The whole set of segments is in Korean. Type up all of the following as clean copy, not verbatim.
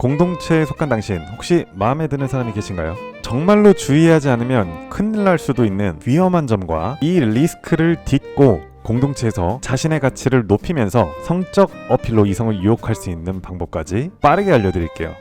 공동체에 속한 당신 혹시 마음에 드는 사람이 계신가요? 정말로 주의하지 않으면 큰일 날 수도 있는 위험한 점과 이 리스크를 딛고 공동체에서 자신의 가치를 높이면서 성적 어필로 이성을 유혹할 수 있는 방법까지 빠르게 알려드릴게요.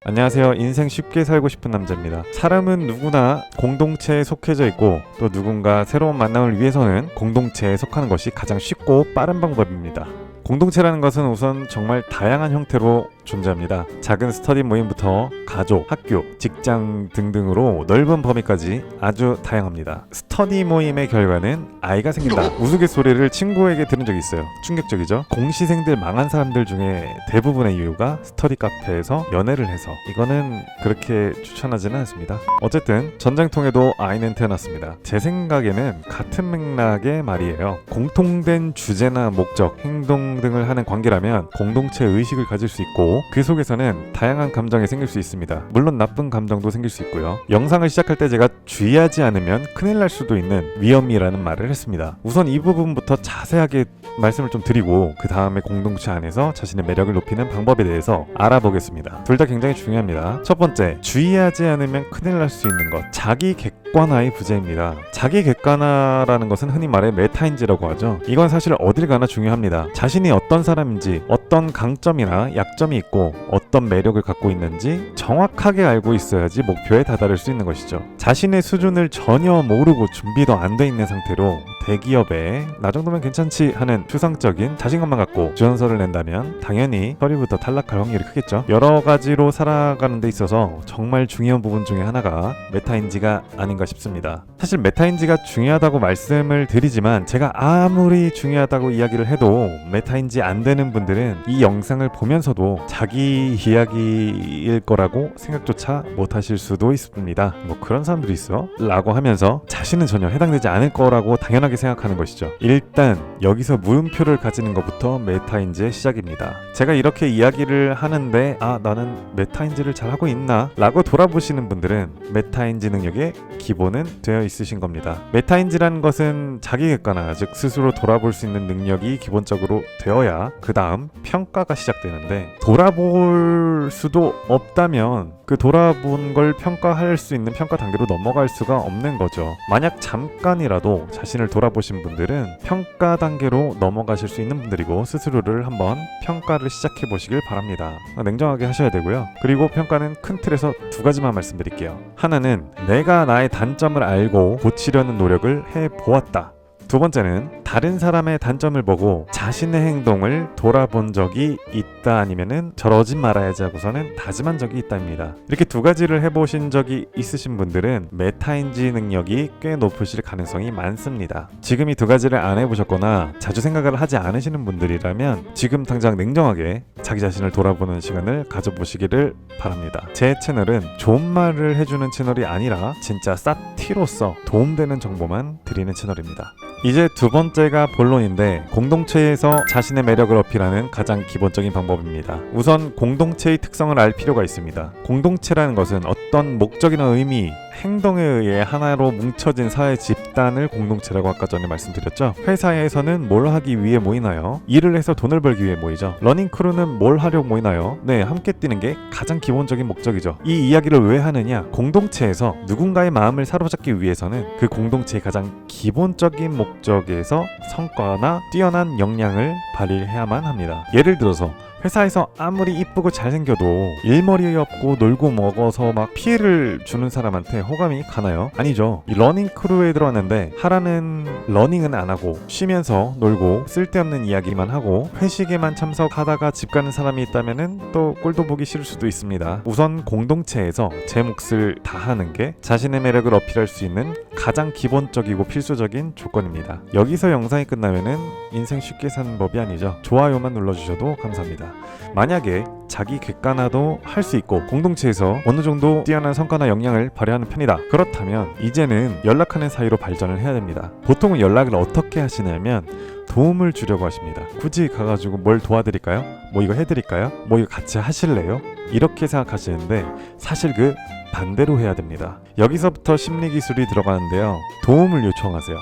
안녕하세요. 인생 쉽게 살고 싶은 남자입니다. 사람은 누구나 공동체에 속해져 있고 또 누군가 새로운 만남을 위해서는 공동체에 속하는 것이 가장 쉽고 빠른 방법입니다. 공동체라는 것은 우선 정말 다양한 형태로 존재합니다. 작은 스터디 모임부터 가족, 학교, 직장 등등으로 넓은 범위까지 아주 다양합니다. 스터디 모임의 결과는 아이가 생긴다. 우스갯소리를 친구에게 들은 적이 있어요. 충격적이죠? 공시생들 망한 사람들 중에 대부분의 이유가 스터디 카페에서 연애를 해서. 이거는 그렇게 추천하지는 않습니다. 어쨌든 전쟁통에도 아이는 태어났습니다. 제 생각에는 같은 맥락의 말이에요. 공통된 주제나 목적, 행동 등을 하는 관계라면 공동체 의식을 가질 수 있고 그 속에서는 다양한 감정이 생길 수 있습니다. 물론 나쁜 감정도 생길 수 있고요. 영상을 시작할 때 제가 주의하지 않으면 큰일 날 수도 있는 위험이라는 말을 했습니다. 우선 이 부분부터 자세하게 말씀을 좀 드리고 그 다음에 공동체 안에서 자신의 매력을 높이는 방법에 대해서 알아보겠습니다. 둘 다 굉장히 중요합니다. 첫 번째, 주의하지 않으면 큰일 날 수 있는 것, 자기 객관화의 부재입니다. 자기 객관화라는 것은 흔히 말해 메타인지라고 하죠. 이건 사실 어딜 가나 중요합니다. 자신이 어떤 사람인지, 어떤 강점이나 약점이 있고 어떤 매력을 갖고 있는지 정확하게 알고 있어야지 목표에 다다를 수 있는 것이죠. 자신의 수준을 전혀 모르고 준비도 안 돼 있는 상태로 대기업에 나 정도면 괜찮지 하는 추상적인 자신감만 갖고 지원서를 낸다면 당연히 서류부터 탈락할 확률이 크겠죠. 여러 가지로 살아가는 데 있어서 정말 중요한 부분 중에 하나가 메타인지가 아닌가 싶습니다. 사실 메타인지가 중요하다고 말씀을 드리지만 제가 아무리 중요하다고 이야기를 해도 메타인지 안 되는 분들은 이 영상을 보면서도 자기 이야기일 거라고 생각조차 못 하실 수도 있습니다. 뭐 그런 사람들이 있어? 라고 하면서 자신은 전혀 해당되지 않을 거라고 당연하게 생각하는 것이죠. 일단 여기서 물음표를 가지는 것부터 메타인지의 시작입니다. 제가 이렇게 이야기를 하는데 나는 메타인지를 잘하고 있나? 라고 돌아보시는 분들은 메타인지 능력의 기본은 되어 있으신 겁니다. 메타인지라는 것은 자기 객관화, 즉 스스로 돌아볼 수 있는 능력이 기본적으로 되어야 그 다음 평가가 시작되는데 돌아볼 수도 없다면 그 돌아본 걸 평가할 수 있는 평가 단계로 넘어갈 수가 없는 거죠. 만약 잠깐이라도 자신을 돌아보신 분들은 평가 단계로 넘어가실 수 있는 분들이고 스스로를 한번 평가를 시작해 보시길 바랍니다. 냉정하게 하셔야 되고요. 그리고 평가는 큰 틀에서 두 가지만 말씀드릴게요. 하나는 내가 나의 단점을 알고 고치려는 노력을 해보았다. 두 번째는 다른 사람의 단점을 보고 자신의 행동을 돌아본 적이 있다 아니면은 저러지 말아야지 하고서는 다짐한 적이 있다입니다. 이렇게 두 가지를 해보신 적이 있으신 분들은 메타인지 능력이 꽤 높으실 가능성이 많습니다. 지금 이 두 가지를 안 해보셨거나 자주 생각을 하지 않으시는 분들이라면 지금 당장 냉정하게 자기 자신을 돌아보는 시간을 가져보시기를 바랍니다. 제 채널은 좋은 말을 해주는 채널이 아니라 진짜 싹티로서 도움되는 정보만 드리는 채널입니다. 이제 두 번째가 본론인데 공동체에서 자신의 매력을 어필하는 가장 기본적인 방법입니다. 우선 공동체의 특성을 알 필요가 있습니다. 공동체라는 것은 어떤 목적이나 의미, 행동에 의해 하나로 뭉쳐진 사회 집단을 공동체라고 아까 전에 말씀드렸죠. 회사에서는 뭘 하기 위해 모이나요? 일을 해서 돈을 벌기 위해 모이죠. 러닝크루는 뭘 하려고 모이나요? 네, 함께 뛰는 게 가장 기본적인 목적이죠. 이 이야기를 왜 하느냐? 공동체에서 누군가의 마음을 사로잡기 위해서는 그 공동체의 가장 기본적인 목적에서 성과나 뛰어난 역량을 발휘해야만 합니다. 예를 들어서 회사에서 아무리 이쁘고 잘생겨도 일머리 없고 놀고 먹어서 막 피해를 주는 사람한테 호감이 가나요? 아니죠. 이 러닝 크루에 들어왔는데 하라는 러닝은 안 하고 쉬면서 놀고 쓸데없는 이야기만 하고 회식에만 참석하다가 집 가는 사람이 있다면은 또 꼴도 보기 싫을 수도 있습니다. 우선 공동체에서 제 몫을 다하는 게 자신의 매력을 어필할 수 있는 가장 기본적이고 필수적인 조건입니다. 여기서 영상이 끝나면은 인생 쉽게 사는 법이 아니죠. 좋아요만 눌러주셔도 감사합니다. 만약에 자기 객관화도 할 수 있고 공동체에서 어느 정도 뛰어난 성과나 역량을 발휘하는 편이다. 그렇다면 이제는 연락하는 사이로 발전을 해야 됩니다. 보통은 연락을 어떻게 하시냐면 도움을 주려고 하십니다. 굳이 가가지고 뭘 도와드릴까요? 뭐 이거 해드릴까요? 뭐 이거 같이 하실래요? 이렇게 생각하시는데 사실 그 반대로 해야 됩니다. 여기서부터 심리기술이 들어가는데요. 도움을 요청하세요.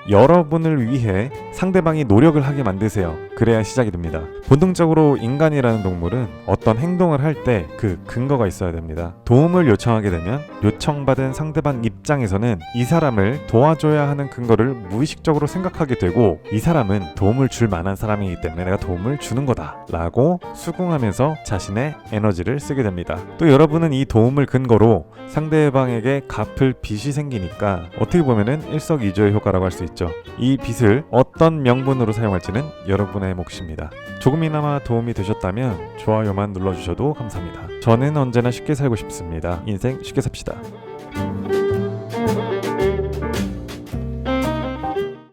여러분을 위해 상대방이 노력을 하게 만드세요. 그래야 시작이 됩니다. 본능적으로 인간이라는 동물은 어떤 행동을 할 때 그 근거가 있어야 됩니다. 도움을 요청하게 되면 요청받은 상대방 입장에서는 이 사람을 도와줘야 하는 근거를 무의식적으로 생각하게 되고, 이 사람은 도움을 줄 만한 사람이기 때문에 내가 도움을 주는 거다 라고 수긍하면서 자신의 에너지를 쓰게 됩니다. 또 여러분은 이 도움을 근거로 상대방에게 갚을 빚이 생기니까 어떻게 보면은 일석이조의 효과라고 할 수 있죠. 이 빚을 어떤 명분으로 사용할지는 여러분의 몫입니다. 조금이나마 도움이 되셨다면 좋아요만 눌러주셔도 감사합니다. 저는 언제나 쉽게 살고 싶습니다. 인생 쉽게 삽시다.